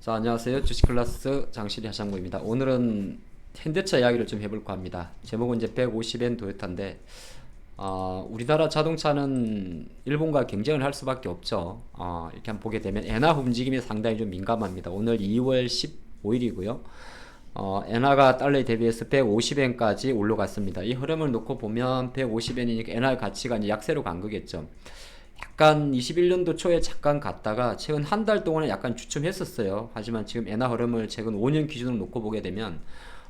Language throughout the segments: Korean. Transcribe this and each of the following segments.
자, 안녕하세요. 주식클래스 장실이 하장구입니다. 오늘은 현대차 이야기를 좀 해볼까 합니다. 제목은 이제 150엔 도요타인데, 우리나라 자동차는 일본과 경쟁을 할 수밖에 없죠. 이렇게 한번 보게 되면 엔화 움직임이 상당히 좀 민감합니다. 오늘 2월 15일이고요. 엔화가 달러에 대비해서 150엔까지 올라갔습니다. 이 흐름을 놓고 보면 150엔이니까 엔화의 가치가 이제 약세로 간 거겠죠. 약간 21년도 초에 잠깐 갔다가 최근 한 달 동안은 약간 주춤했었어요. 하지만 지금 엔화 흐름을 최근 5년 기준으로 놓고 보게 되면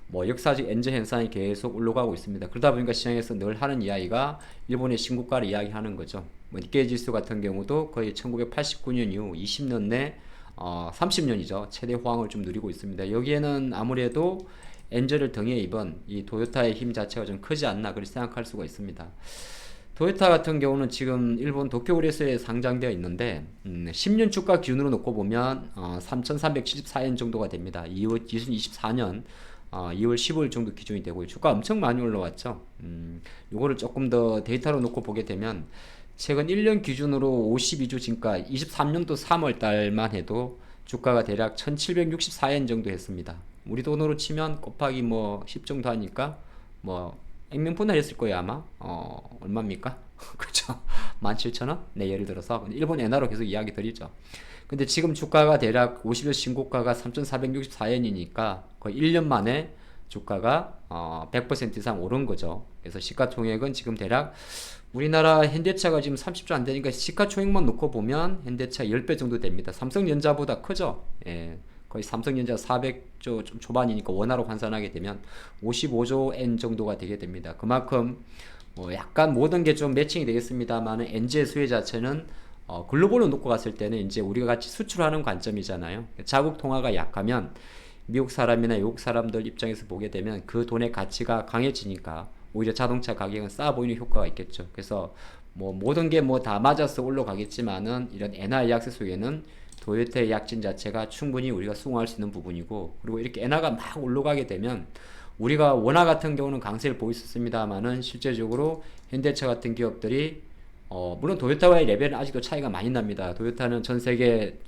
뭐 역사적 엔저 현상이 계속 올라가고 있습니다. 그러다 보니까 시장에서 늘 하는 이야기가 일본의 신고가를 이야기하는 거죠. 뭐 니케이 지수 같은 경우도 거의 1989년 이후 20년 내 30년이죠. 최대 호황을 좀 누리고 있습니다. 여기에는 아무래도 엔저를 등에 입은 이 도요타의 힘 자체가 좀 크지 않나 그렇게 생각할 수가 있습니다. 도요타 같은 경우는 지금 일본 도쿄그레스에 상장되어 있는데 10년 주가 기준으로 놓고 보면 3,374엔 정도가 됩니다. 2024년 2월 15일 정도 기준이 되고요. 주가 엄청 많이 올라왔죠. 요거를 조금 더 데이터로 놓고 보게 되면 최근 1년 기준으로 52주 진가 23년도 3월 달만 해도 주가가 대략 1,764엔 정도 했습니다. 우리 돈으로 치면 곱하기 뭐 10 정도 하니까 뭐 액면분할 했을 거예요 아마. 얼마입니까? 그죠? 17,000원? 네, 예를 들어서 일본 엔화로 계속 이야기 드리죠. 근데 지금 주가가 대략 50일 신고가가 3,464엔이니까 거의 1년 만에 주가가 100% 이상 오른 거죠. 그래서 시가총액은 지금 대략 우리나라 현대차가 지금 30조 안 되니까 시가총액만 놓고 보면 현대차 10배 정도 됩니다. 삼성전자보다 크죠. 예. 거의 삼성전자 400조 좀 초반이니까 원화로 환산하게 되면 55조 엔 정도가 되게 됩니다. 그만큼 뭐 약간 모든 게 좀 매칭이 되겠습니다만 엔지의 수혜 자체는 글로벌로 놓고 갔을 때는 이제 우리가 같이 수출하는 관점이잖아요. 자국 통화가 약하면 미국 사람이나 외국 사람들 입장에서 보게 되면 그 돈의 가치가 강해지니까 오히려 자동차 가격은 싸 보이는 효과가 있겠죠. 그래서 뭐 모든 게 뭐 다 맞아서 올라가겠지만은 이런 엔화 약세 속에는 도요타의 약진 자체가 충분히 우리가 수긍할 수 있는 부분이고, 그리고 이렇게 엔화가 막 올라가게 되면 우리가 원화 같은 경우는 강세를 보였었습니다만은 실제적으로 현대차 같은 기업들이 물론 도요타와의 레벨은 아직도 차이가 많이 납니다. 도요타는 전 세계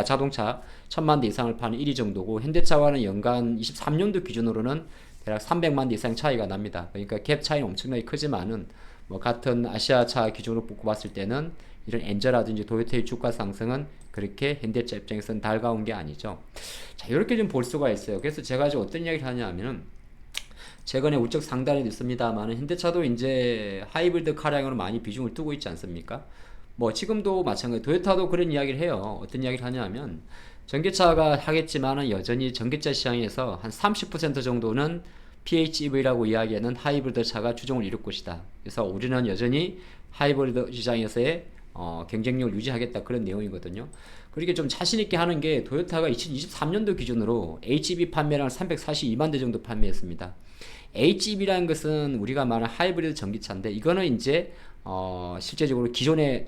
자동차 1,000만 대 이상을 파는 1위 정도고, 현대차와는 연간 23년도 기준으로는 대략 300만 대 이상 차이가 납니다. 그러니까 갭 차이는 엄청나게 크지만은 뭐 같은 아시아차 기준으로 뽑고 봤을 때는 이런 엔저라든지 도요타의 주가 상승은 그렇게 현대차 입장에서는 달가운 게 아니죠. 자, 이렇게 좀 볼 수가 있어요. 그래서 제가 지금 어떤 이야기를 하냐면은 최근에 우측 상단에 있습니다만 현대차도 이제 하이브리드 차량으로 많이 비중을 두고 있지 않습니까? 뭐 지금도 마찬가지 도요타도 그런 이야기를 해요. 어떤 이야기를 하냐면 전기차가 하겠지만은 여전히 전기차 시장에서 한 30% 정도는 PHEV라고 이야기하는 하이브리드 차가 주종을 이룰 것이다. 그래서 우리는 여전히 하이브리드 시장에서의 경쟁력을 유지하겠다, 그런 내용이거든요. 그렇게 좀 자신있게 하는 게 도요타가 2023년도 기준으로 HEV 판매량을 342만 대 정도 판매했습니다. HEV라는 것은 우리가 말하는 하이브리드 전기차인데, 이거는 이제 실제적으로 기존의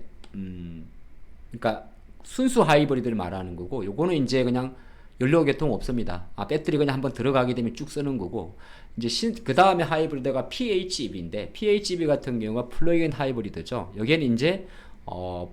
그러니까 순수 하이브리드를 말하는 거고, 요거는 이제 그냥 연료 계통 없습니다. 배터리 그냥 한번 들어가게 되면 쭉 쓰는 거고, 이제 그 다음에 하이브리드가 PHEV인데, PHEV 같은 경우가 플러그인 하이브리드죠. 여기에는 이제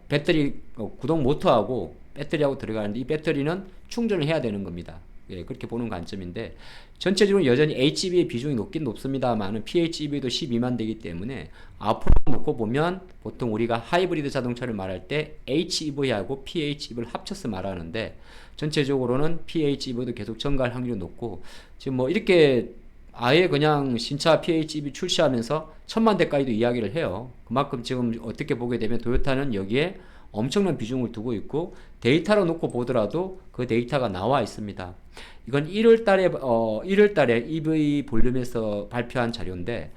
배터리 구동 모터하고 배터리하고 들어가는데, 이 배터리는 충전을 해야 되는 겁니다. 예, 그렇게 보는 관점인데, 전체적으로 여전히 HEV의 비중이 높긴 높습니다만은 PHEV도 12만 대이기 때문에 앞으로 놓고 보면 보통 우리가 하이브리드 자동차를 말할 때 HEV하고 PHEV를 합쳐서 말하는데, 전체적으로는 PHEV도 계속 증가할 확률이 높고, 지금 뭐 이렇게 아예 그냥 신차 PHEV 출시하면서 1,000만 대까지도 이야기를 해요. 그만큼 지금 어떻게 보게 되면 도요타는 여기에 엄청난 비중을 두고 있고, 데이터로 놓고 보더라도 그 데이터가 나와 있습니다. 이건 1월 달에 EV 볼륨에서 발표한 자료인데,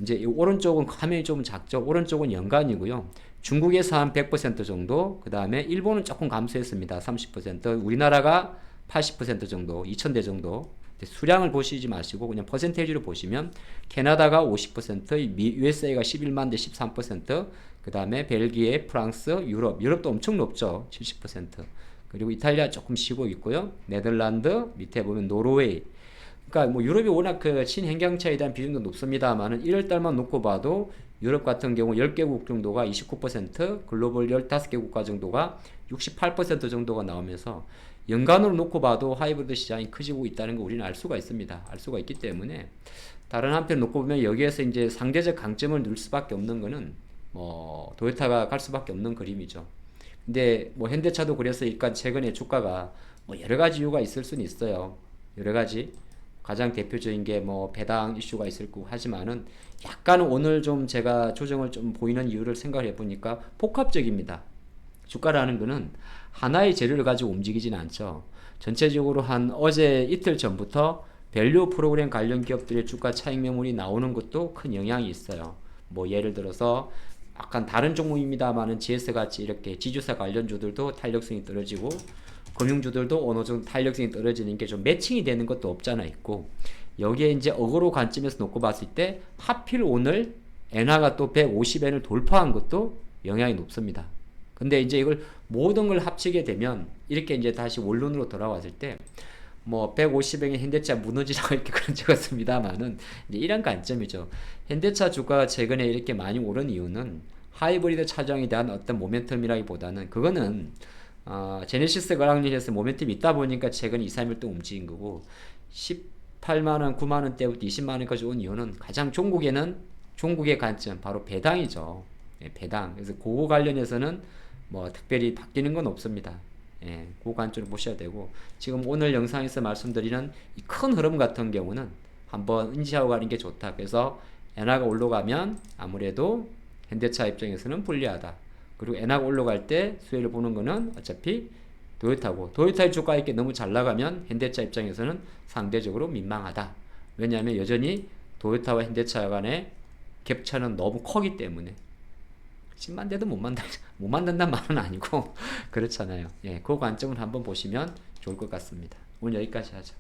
이제 오른쪽은 화면이 좀 작죠. 오른쪽은 연간이고요. 중국에서 한 100% 정도, 그 다음에 일본은 조금 감소했습니다. 30%, 우리나라가 80% 정도, 2,000대 정도. 수량을 보시지 마시고 그냥 퍼센테이지로 보시면 캐나다가 50%, USA가 11만 대 13%, 그 다음에 벨기에, 프랑스, 유럽도 엄청 높죠. 70%. 그리고 이탈리아 조금 쉬고 있고요. 네덜란드, 밑에 보면 노르웨이. 그러니까 뭐 유럽이 워낙 그 친환경차에 대한 비중도 높습니다만은 1월 달만 놓고 봐도 유럽 같은 경우 10개국 정도가 29%, 글로벌 15개 국가 정도가 68% 정도가 나오면서 연간으로 놓고 봐도 하이브리드 시장이 커지고 있다는 거 우리는 알 수가 있습니다. 알 수가 있기 때문에 다른 한편 놓고 보면 여기에서 이제 상대적 강점을 누릴 수밖에 없는 거는 뭐 도요타가 갈 수밖에 없는 그림이죠. 근데 뭐 현대차도 그래서 일단 최근에 주가가 뭐 여러 가지 이유가 있을 수는 있어요. 여러 가지 가장 대표적인 게 뭐 배당 이슈가 있을 거고 하지만은 약간 오늘 좀 제가 조정을 좀 보이는 이유를 생각해 보니까 복합적입니다. 주가라는 거는 하나의 재료를 가지고 움직이지는 않죠. 전체적으로 한 어제 이틀 전부터 밸류 프로그램 관련 기업들의 주가 차익 매물이 나오는 것도 큰 영향이 있어요. 뭐 예를 들어서 약간 다른 종목입니다만은 GS 같이 이렇게 지주사 관련주들도 탄력성이 떨어지고 금융주들도 어느 정도 탄력성이 떨어지는 게 좀 매칭이 되는 것도 없잖아 있고 여기에 이제 어그로 관점에서 놓고 봤을 때 하필 오늘 엔화가 또 150엔을 돌파한 것도 영향이 높습니다. 근데 이제 이걸 모든 걸 합치게 되면 이렇게 이제 다시 원론으로 돌아왔을 때 뭐 150엔의 현대차 무너지라고 이렇게 그런 적었습니다만은 이제 이런 관점이죠. 현대차 주가가 최근에 이렇게 많이 오른 이유는 하이브리드 차종에 대한 어떤 모멘텀이라기보다는 그거는 제네시스가 관련해서 모멘텀이 있다 보니까 최근 2, 3일 또 움직인 거고 18만원, 9만원 때부터 20만원까지 온 이유는 가장 종국의 관점 바로 배당이죠. 예, 배당. 그래서 그거 관련해서는 뭐 특별히 바뀌는 건 없습니다. 예, 그 관점을 보셔야 되고 지금 오늘 영상에서 말씀드리는 이 큰 흐름 같은 경우는 한번 인지하고 가는 게 좋다. 그래서 엔화가 올라가면 아무래도 현대차 입장에서는 불리하다. 그리고 엔화가 올라갈 때 수혜를 보는 거는 어차피 도요타고 도요타의 주가 이렇게 너무 잘 나가면 현대차 입장에서는 상대적으로 민망하다. 왜냐하면 여전히 도요타와 현대차 간의 갭차는 너무 커기 때문에 10만 대도 못 만든다는 말은 아니고 그렇잖아요. 예, 그 관점을 한번 보시면 좋을 것 같습니다. 오늘 여기까지 하죠.